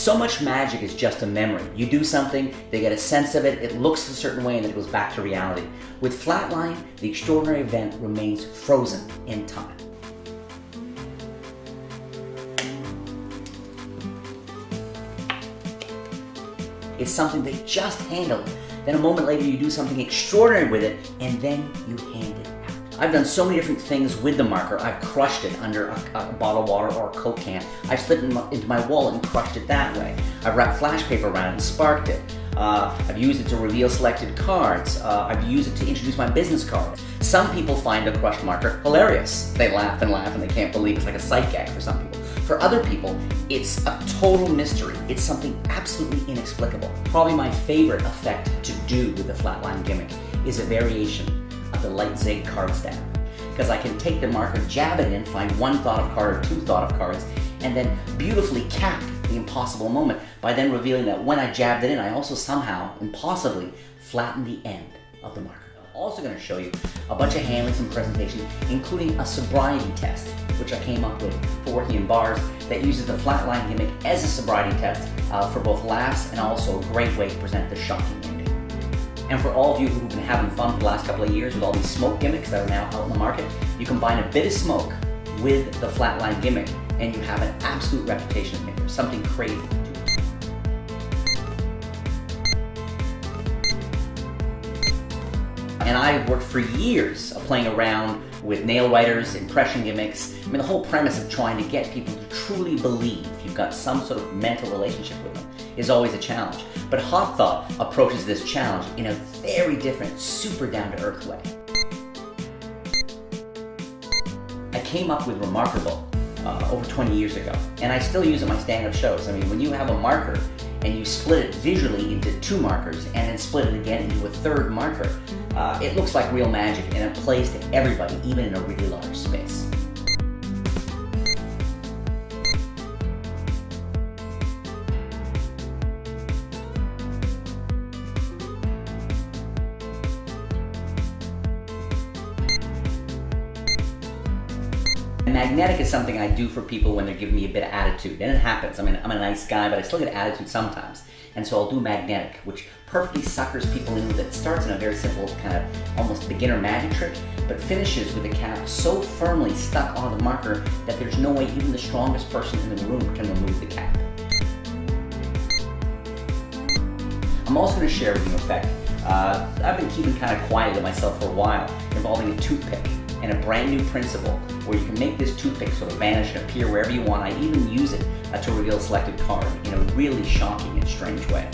So much magic is just a memory. You do something, they get a sense of it, it looks a certain way, and then it goes back to reality. With Flatline, the extraordinary event remains frozen in time. It's something they just handled. Then a moment later you do something extraordinary with it, and then you hand it out. I've done so many different things with the marker. I've crushed it under a bottle of water or a Coke can. I've slid it into my wallet and crushed it that way. I've wrapped flash paper around it and sparked it. I've used it to reveal selected cards. I've used it to introduce my business card. Some people find a crushed marker hilarious. They laugh and laugh and they can't believe it's like a sight gag for some people. For other people, it's a total mystery. It's something absolutely inexplicable. Probably my favorite effect to do with the Flatline gimmick is a variation of the light zig card stab. Because I can take the marker, jab it in, find one thought of card or two thought of cards, and then beautifully cap the impossible moment by then revealing that when I jabbed it in, I also somehow, impossibly, flattened the end of the marker. I'm also going to show you a bunch of handlings and presentation, including a sobriety test, which I came up with for working in bars, that uses the Flatline gimmick as a sobriety test for both laughs and also a great way to present the shocking gimmick. And for all of you who've been having fun for the last couple of years with all these smoke gimmicks that are now out in the market, you combine a bit of smoke with the Flatline gimmick and you have an absolute reputation maker, something crazy. And I worked for years of playing around with nail writers, impression gimmicks. I mean, the whole premise of trying to get people to truly believe you've got some sort of mental relationship with them is always a challenge. But Hot Thought approaches this challenge in a very different, super down-to-earth way. I came up with Remarkable over 20 years ago, and I still use it in my stand-up shows. I mean, when you have a marker and you split it visually into two markers and then split it again into a third marker, it looks like real magic and it plays to everybody, even in a really large space. Magnetic is something I do for people when they're giving me a bit of attitude, and it happens. I mean, I'm a nice guy, but I still get attitude sometimes. And so I'll do magnetic, which perfectly suckers people in with it. It starts in a very simple kind of almost beginner magic trick, but finishes with the cap so firmly stuck on the marker that there's no way even the strongest person in the room can remove the cap. I'm also going to share with you an effect I've been keeping kind of quiet to myself for a while, involving a toothpick and a brand new principle where you can make this toothpick sort of vanish and appear wherever you want. I even use it to reveal a selected card in a really shocking and strange way.